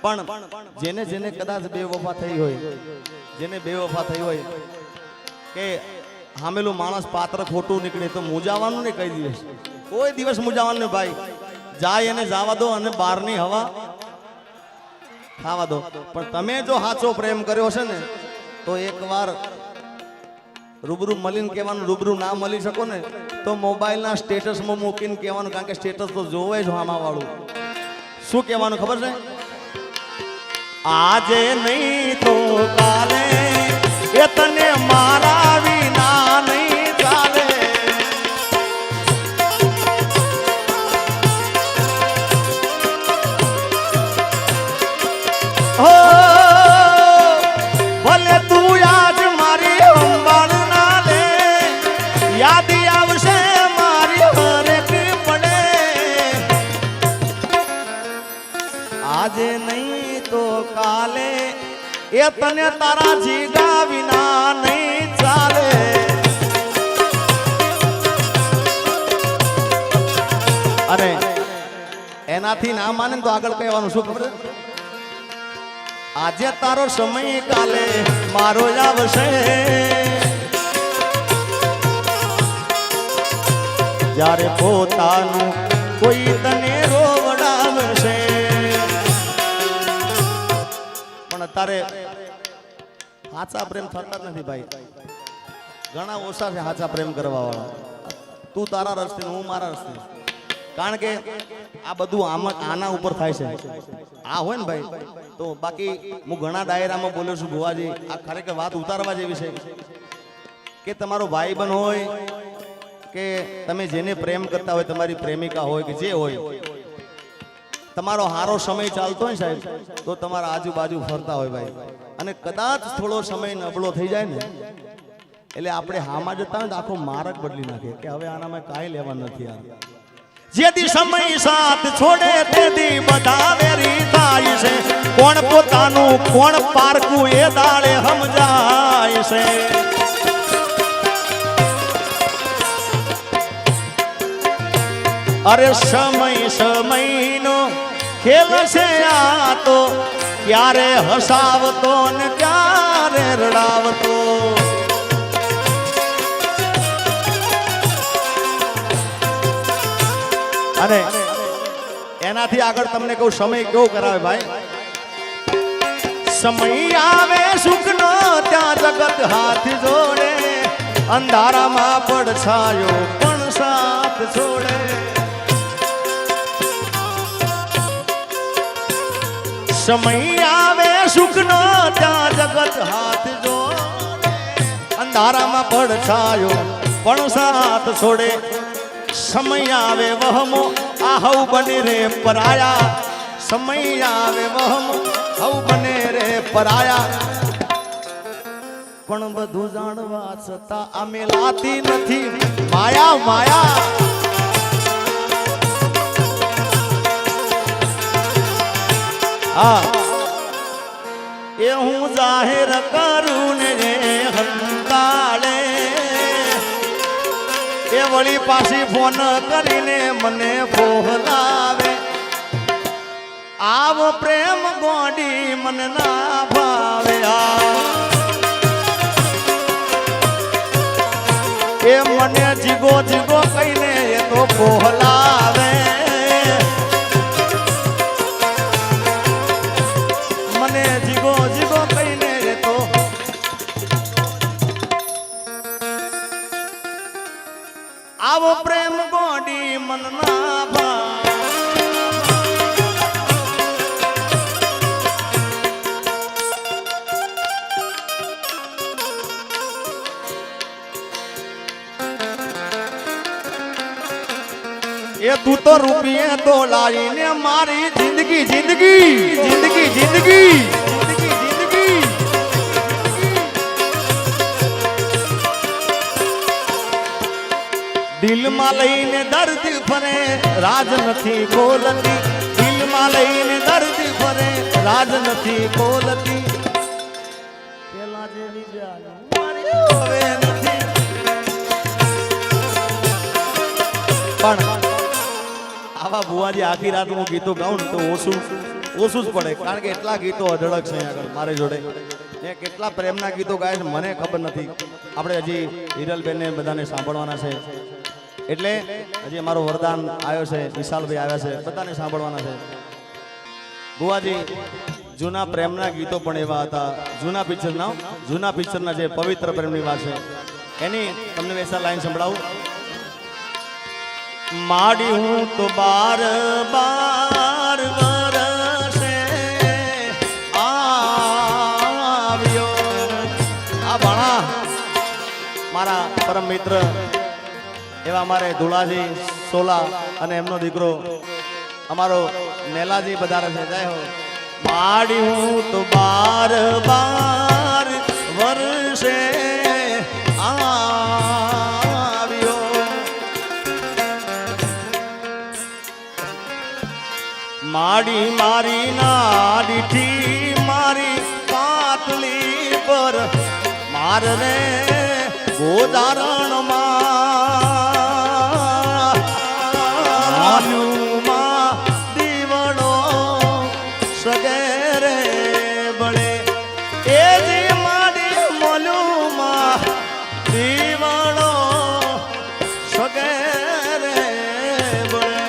પણ જેને જેને કદાચ બેવફા થઈ હોય, જેને બેવફા થઈ હોય કે હામેલું માણસ પાત્ર ખોટું નીકળે તો મૂજાવાનું નહીં કઈ દિવસ, કોઈ દિવસ મૂજાવાનું નહીં ભાઈ. જાય એને જવા દો અને બહારની હવા ખાવા દો. પણ તમે જો સાચો પ્રેમ કર્યો છે ને તો એકવાર રૂબરૂ મળીને કહેવાનું, રૂબરૂ ના મળી શકો ને તો મોબાઈલના સ્ટેટસમાં મૂકીને કહેવાનું, કારણ કે સ્ટેટસ તો જોવે જ આમાં વાળું. શું કહેવાનું ખબર છે? આજે નહીં તો કાલે એ તને મારા વિના નહીં ચાલે. હો ભલે તું આજ મારી સંભાળ ના લે, યાદ આવશે મારી હરેક પડે. આજે નહીં તો કાલે એ તને તારા જીગા વિના નહીં ચાલે. અને એનાથી ના માને તો આગળ કહેવાનું શું ખબર? આજે તારો સમય કાલે મારો આવશે, જ્યારે પોતાનું કોઈ તને રોવડાવશે. પણ અત્યારે સાચા પ્રેમ થતા જ નથી ભાઈ. ઘણા ઓછા છે સાચા પ્રેમ કરવા વાળા. તું તારા રસ્તે, હું મારા રસ્તે. કારણ કે આ બધું આના ઉપર થાય છે. આ હોય ને ભાઈ તો બાકી હું ઘણા ડાયરામાં બોલ્યો છું ભુવાજી, આ ખરેખર વાત ઉતારવા જેવી છે કે તમારો ભાઈબંધ હોય કે તમે જેને પ્રેમ કરતા હોય, તમારી પ્રેમિકા હોય કે જે હોય, તમારો હારો સમય ચાલતો હોય સાહેબ તો તમારા આજુબાજુ ફરતા હોય ભાઈ, અને કદાચ થોડો સમય નબળો થઈ જાય ને એટલે આપણે હામાં જતા હોય તો આખો માર્ગ બદલી નાખે કે હવે આનામાં કાંઈ લેવા નથી. યાર જેથી સમય સાથ છોડે તેથી બધા વેરી થાય છે. કોણ પોતાનું કોણ પારકું એ દાડે સમજાય છે. અરે સમય સમયનો ખેલ છે આ તો, ક્યારે હસાવતો ને ક્યારે રડાવતો. અને એનાથી આગળ તમને કહું સમય કેવો કરાવે ભાઈ. સમય આવે સુખનો ત્યાં જગત હાથ જોડે, અંધારામાં પડછાયો પણ સાથ છોડે. સમય આવે સુખનો ત્યાં જગત હાથ જોડે, અંધારામાં પડછાયો પણ સાથ છોડે. સમય આવે વહમો આ હવ બને રે પરાયા, સમય આવે વહમો હવ બને રે પરાયા. પણ બધું જાણવા છતાં આ મેલાતી નથી માયા માયા. હા એ હું જાહેર કરું ને હંતાળે, એ વળી પાછી ફોન કરીને મને બોલાવે. આવો પ્રેમ ગોડી મને ના ભાવે. એ મને જીગો જીગો કહીને એ તો બોલાવે. મને જીગો જીગો કહીને એ તો આવો પ્રેમ ગોડી મન ના ભાવે. એ તું તો રૂપિયે તો લાવીને મારી જિંદગી જિંદગી જિંદગી જિંદગી જિંદગી દિલમાં લઈને દર્દ ફરે રાજ નથી બોલતી. દિલમાં લઈને દર્દ ફરે રાજ નથી બોલતી. પેલા જેવી હવે નથી. પણ આવા બુવાજી આખી રાત હું ગીતો ગાઉં ને તો ઓછું ઓછું જ પડે, કારણ કે એટલા ગીતો અઢળક છે અહીંયા આગળ મારી જોડે. એ કેટલા પ્રેમના ગીતો ગાય છે મને ખબર નથી. આપણે હજી હિરલબેનને બધાને સાંભળવાના છે, એટલે હજી અમારો વરદાન આવ્યો છે, વિશાલભાઈ આવ્યા છે, બધાને સાંભળવાના છે. બુવાજી જૂના પ્રેમના ગીતો પણ એવા હતા, જૂના પિક્ચરના જે પવિત્ર પ્રેમની વાત છે એની તમને વૈસા લાઈન સંભળાવું. માડી હું તો બાર બાર વરસે આવ્યો. આ ભાણા મારા પરમ મિત્ર એવા અમારે ધુળાજી સોલા અને એમનો દીકરો અમારો મેલાજી પધારે છે. જય હો. માડી હું તો બાર બાર વર્ષે આવ્યો. માડી મારી નાડીથી મારી પાતળી પર માર રે ગોદારણમાં દીવડો સગેરે બળે. એ જે માડી મોલુમાં દીવડો સગેરે બળે.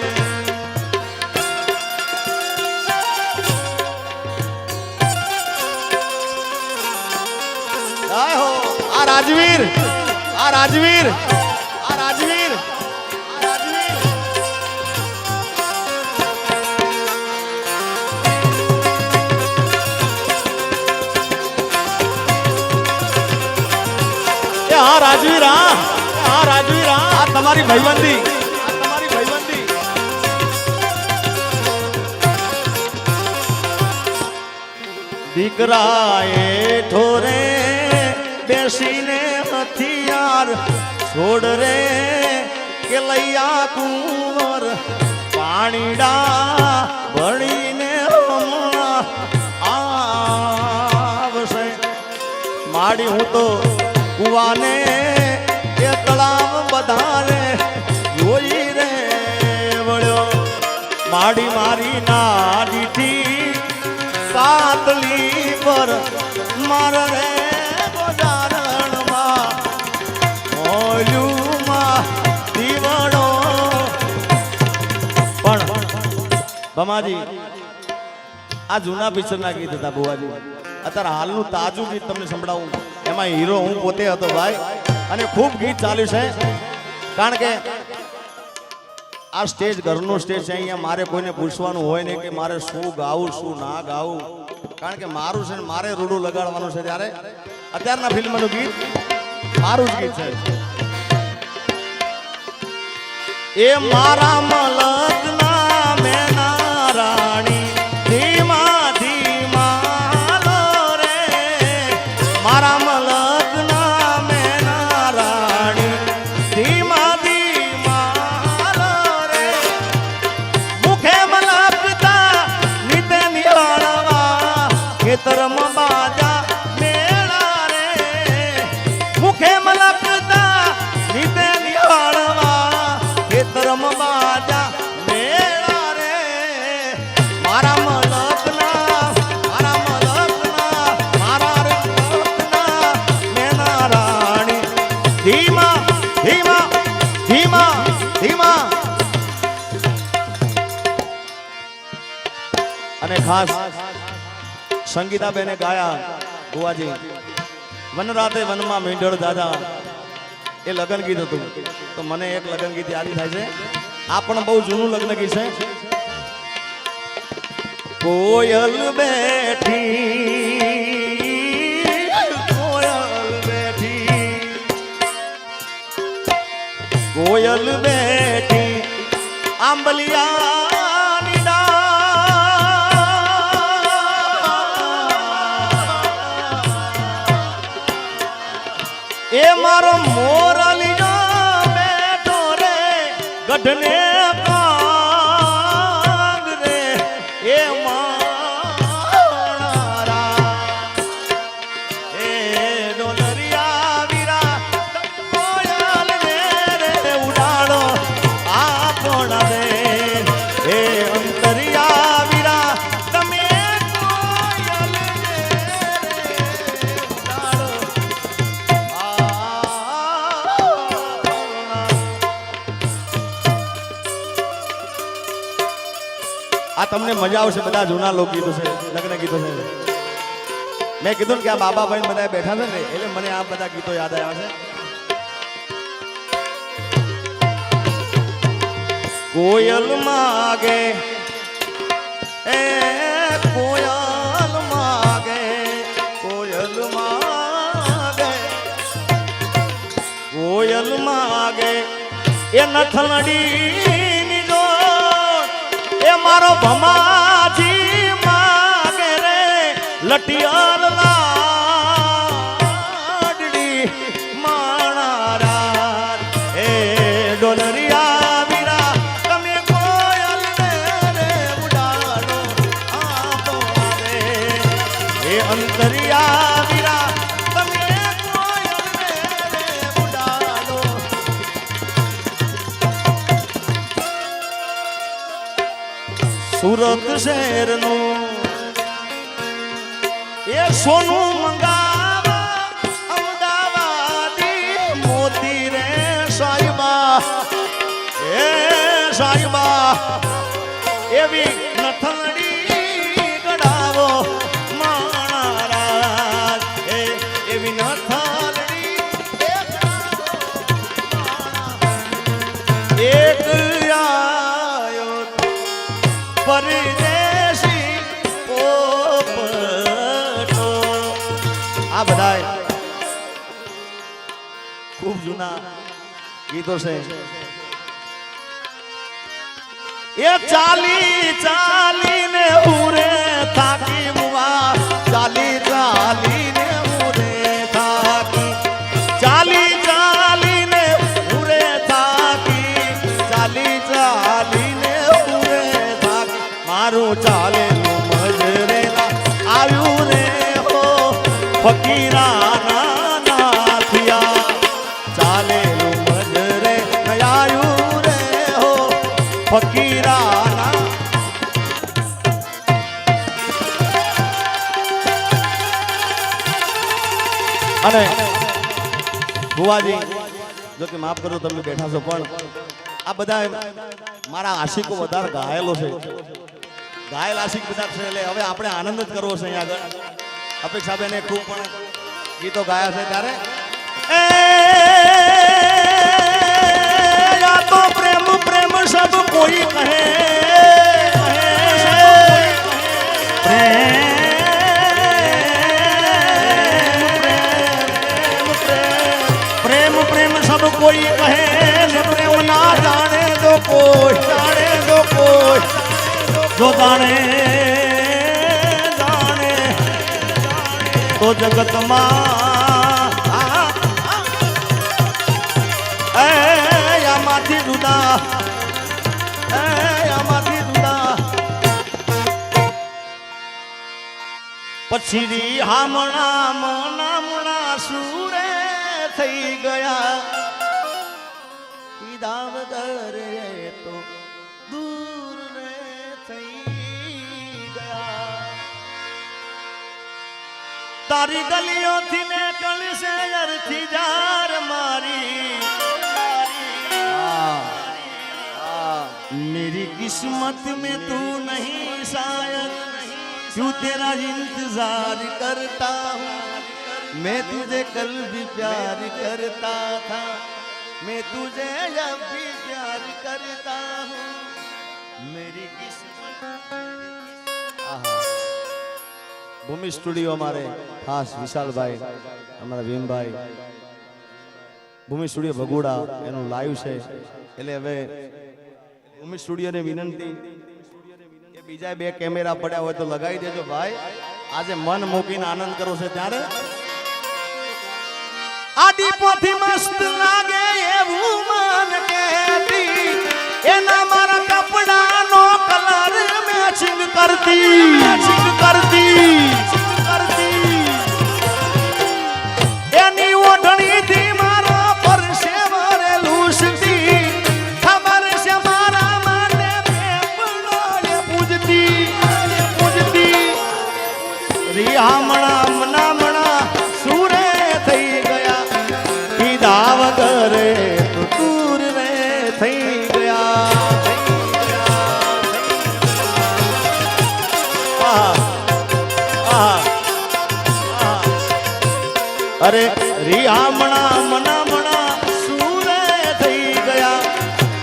આ રાજવીર આ રાજવીર આ રાજવીર આ રાજવીર આ રાજવીર આ રાજવીર આ તમારી ભાઈબંધી, આ તમારી ભાઈબંધી. દીકરાએ ઠોરે બેસીને હથિયાર છોડ રે કે લૈયા કુંવર પાણીડા ભણીને આવશે. માડી હું તો કુવાને એ તળાવ બધાને જોઈ રે વળ્યો. માડી મારી નાડીથી પાતળી પર માર રે ગોદારણમાં મોલુમાં દીવડો. પણ બમાજી આ જૂના પિક્ચરના ગીત હતા બુવાજી. અત્યારે હાલનું તાજું ગીત તમને સંભળાવું, એમાં હીરો હું પોતે હતો ભાઈ, અને ખૂબ ગીત ચાલ્યું છે. કારણ કે આ સ્ટેજ ઘરનું સ્ટેજ છે, અહીંયા મારે કોઈને પૂછવાનું હોય નહીં કે મારે શું ગાવું શું ના ગાવું, કારણ કે મારું છે ને મારે રૂડું લગાડવાનું છે. ત્યારે અત્યારના ફિલ્મનું ગીત મારું જ ગીત છે. એ મારા મલકના મેના રાણી ધીમા ધીમા લો રે. મારા મલકના મેના રાણી ધીમા ધીમા લો રે. મુખે મલકતા નીતે નિહાળવા ખેતરમાં બાજા મેળા રે. મુખે મલકતા નીતે નિહાળવા ખેતરમાં બાજા મેળા રે. મારા મલકના મેના રાણી ધીમા ધીમા ધીમા ધીમા. અને ખાસ સંગીતાબેને ગાયા બુવાજી વન રાતે વનમાં મીંઢળ દાદા, એ લગ્ન ગીત હતું. તો મને એક લગ્ન ગીત યાદ થાય છે, આ પણ બહુ જૂનું લગ્ન ગીત છે. કોયલ બેઠી કોયલ બેઠી કોયલ બેઠી આંબલિયાની ડાળ. એ મારો મોરલીનો બેઠો રે ગઢને કાંગ રે. એ મારા એ ડોલરિયા વીરા કોયલ ને રે ઉડાડો આપણા દે. એ અંતરિયા વીરા તમે તમને મજા આવશે, બધા જૂના લોકગીતો છે, લગ્ન ગીતો છે. મેં કીધું કે આ બાબાભાઈ બધા બેઠા છે ને એટલે મને આ બધા ગીતો યાદ આવ્યા છે. કોયલ માગે એ કોયલ માગે, કોયલ માગે, કોયલ માગે એ નથલડી જો એ મારો ભમાજી માગે રે લટિયાર લાડડી માણારા એ ડોલરિયા વીરા તમે કોયલ રે ઉડાડો આપો રે એ અંતરિયા વીરા તમે કોયલ રે ઉડાડો. સુરત શહેરનું એ સોનું મંગાવા અમદાવાદી મોતી રે સાહિબા એ સાહિબા એવી નથલડી ગડાવો માણારાજ એ એવી નથલડી એક આયો પરદેશી પોપટો. આ બધા ખૂબ જૂના ગીતો છે. એ ચાલી ચાલીને ઉરે થાકી મુવા, ચાલી ચાલીને ઉરે થાકી, ચાલી ચાલીને ઉરે થાકી, ચાલી ચાલીને ઉરે થાકી મારું ચાલેલું મજરેલા આવ્યું રે હો ફકીરાના નાથિયા, ચાલેલું મજરે આવ્યું રે હો ફકીરાના. અને ભુવાજી જો કે માફ કરો તમે બેઠા છો પણ આ બધા મારા આશિકો વધારે ઘાયલો છે, ઘાયલ આશિક બધા છે એટલે હવે આપણે આનંદ જ કરવો છે. અહીંયા આગળ અપેક્ષાબેને ખૂબ પણ ગીતો ગાયા છે ત્યારે તો પ્રેમ પ્રેમ સબ કોઈ કહે, પ્રેમ પ્રેમ સબ કોઈ કહે, પ્રેમ ના જાણે તો કોઈ, જાણે તો કોઈ જો જાણે જાણે તો જગતમાં આમાંથી જુદા, આમાંથી જુદા. પછી રી હામણા મનામણા સુરે થઈ ગયા, કીધા વગર તો દૂર રે થઈ ગયા. તારી ગલીઓથી ને કળશે અરથી જાર મારી, मेरी किस्मत में तू नहीं शायद, क्यों तेरा इंतजार करता हूँ मैं तुझे कल भी प्यार करता था, मैं तुझे अब भी प्यार करता हूँ मेरी किस्मत. ભૂમિ સ્ટુડિયો અમારે ખાસ વિશાલભાઈ, અમારા ભીમભાઈ, ભૂમિ સ્ટુડિયો ભગોડા એનું લાઈવ છે એટલે હવે ભૂમિ સ્ટુડિયોને વિનંતી કે બીજા બે કેમેરા પડ્યા હોય તો લગાવી દેજો ભાઈ, આજે મન મૂકીને આનંદ કરો છે ત્યારે. આડી પોથી મસ્ત લાગે એવું મન કહેતી, એના મારા કપડાનો કલર મેચિંગ કરતી, મેચિંગ કરતી, કરતી એની ઓઢણીથી મારા પરસેવરે લૂસતી, ખબર છે મારા માટે પેપડો પૂજતી, પૂજતી. રિહામણા મનામણા સુરે થઈ ગયા, કીધા વગર તો દૂર રે થઈ ગયા. અરે રિયામણા મના સૂરે થઈ ગયા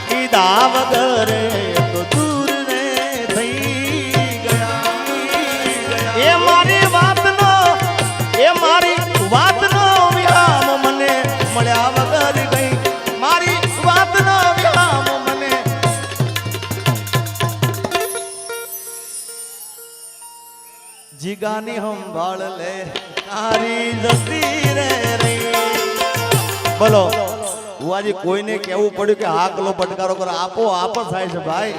કીધા વગર તો દૂર ને થઈ ગયા એ મારી વાતનો વિરામ મને મળ્યા વગર ગઈ મારી વાતનો વિરામ મને જીગાની સંભાળ લે તારી જતી રે બોલો બુઆજી કોઈને કેવું પડ્યું કે આ કલો પટકારો કરો આપો આપ જ થાય છે ભાઈ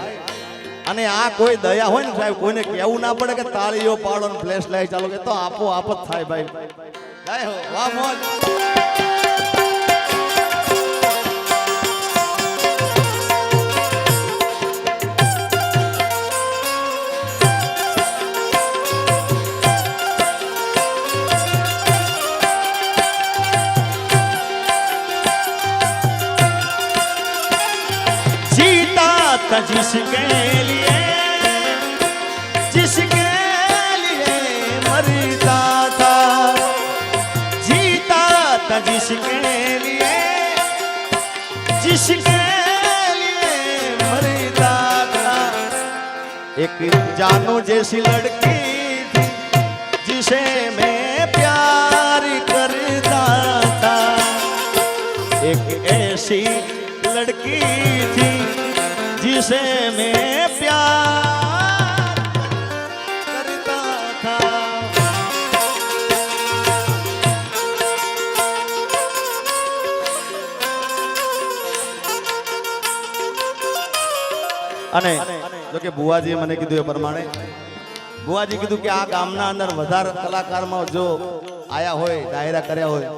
અને આ કોઈ દયા હોય ને સાહેબ કોઈને કેવું ના પડે કે તાળીઓ પાડો ને ફ્લેશ લાઈટ ચાલો કે તો આપો આપ જ થાય ભાઈ જય હો વાહ મોજ जिसके लिए मरता था जीता था जिसके लिए मरता था एक जानो जैसी लड़की थी जिसे मैं प्यार करता था एक ऐसी लड़की थी जिसे मैं प्यार करता था અને જો કે બુઆજીએ મને કીધું એ પ્રમાણે બુઆજી કીધું કે આ ગામના અંદર વધારે કલાકારમાં જો આયા હોય ડાયરા કર્યા હોય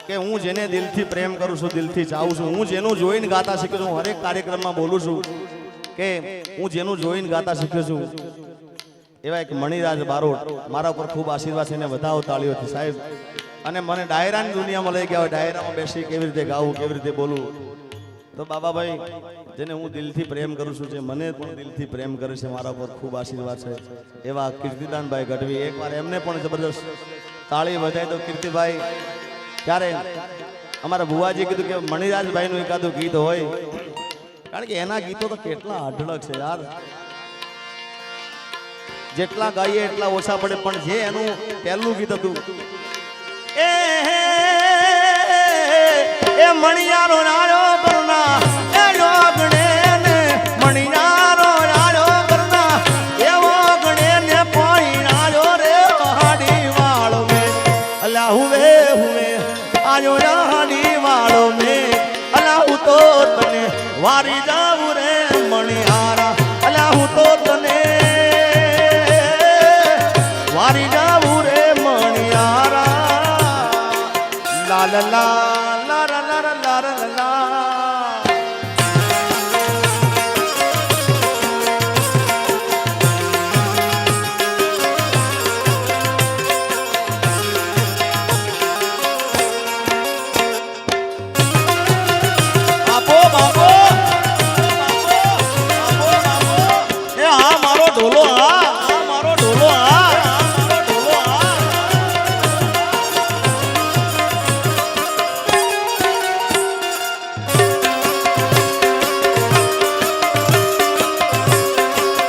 કે હું જેને દિલથી પ્રેમ કરું છું દિલથી ચાહું છું હું જેનું જોઈને ગાતા શીખ્યો છું હરેક કાર્યક્રમમાં બોલું છું કે હું જેનું જોઈને ગાતા શીખ્યો છું એવા એક મણિરાજ બારોટ મારા ઉપર ખૂબ આશીર્વાદ છે એને વધાવો તાળીઓથી સાહેબ અને મને ડાયરાની દુનિયામાં લઈ ગયા હોય ડાયરામાં બેસી કેવી રીતે ગાવું કેવી રીતે બોલું તો બાબાભાઈ જેને હું દિલથી પ્રેમ કરું છું જે મને પણ દિલથી પ્રેમ કરે છે મારા ઉપર ખૂબ આશીર્વાદ છે એવા કીર્તિદાનભાઈ ગઢવી એકવાર એમને પણ જબરદસ્ત તાળી વધાય તો કીર્તિભાઈ ત્યારે અમારા બુવાજી કીધું કે મણિરાજભાઈનું એકાદું ગીત હોય કારણ કે એના ગીતો તો કેટલા અઢળક છે યાર જેટલા ગાઈએ એટલા ઓછા પડે પણ જે એનું પહેલું ગીત હતું એ મણિયારો નારો કરુણા એ જોગણે ને મણિયારો નારો કરુણા એવો ગણે ને પોઈનારો રે હાડી વાળો મે અલા હુવે આજો હાડી વાળો મે અલા હું તો તને વારી જાવું રે મણિયારા અલા હું તો તને વારી જાવું રે મણિયારા લા લા લા લા લા લા લા લા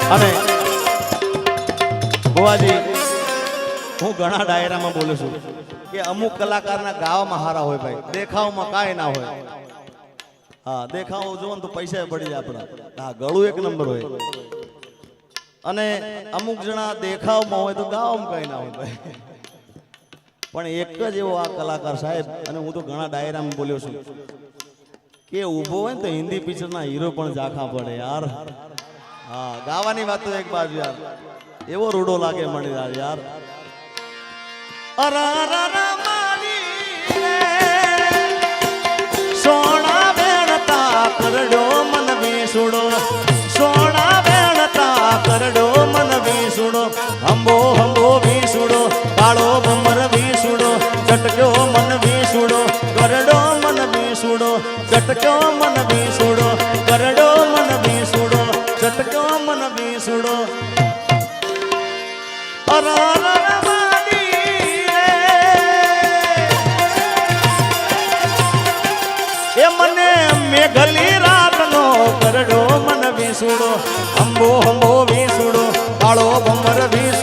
અને બુવાજી હું ઘણા ડાયરામાં બોલું છું કે અમુક કલાકારના ગાવામાં હારા હોય ભાઈ દેખાવમાં કાંઈ ના હોય હા દેખાવ જોવો ને તો પૈસા પડી જાય આપણા હા ગળું એક નંબર હોય અને અમુક જણા દેખાવમાં હોય તો ગાવામાં કાંઈ ના હોય ભાઈ પણ એક જ એવો આ કલાકાર સાહેબ અને હું તો ઘણા ડાયરામાં બોલ્યો છું કે ઊભો હોય ને તો હિન્દી પિક્ચરના હીરો પણ ઝાંખા પડે યાર हाँ गावानी बात तो एक बात यार एवो रूडो लागे मणिराज यार सोना बेणता करडो मन वीसुडो सोना बेणता करडो मन वीसुडो हंबो हंबो वीसुडो काळो बमर वीसुडो चटक्यो मन वीसुडो करडो मन वीसुडो चटक्यो मन वीसुडो करडो मन वीसुडो चटक्यो मन वीसुडो વીસુડો અંબો અંબો વીસુડો કાળો ભમર વીસ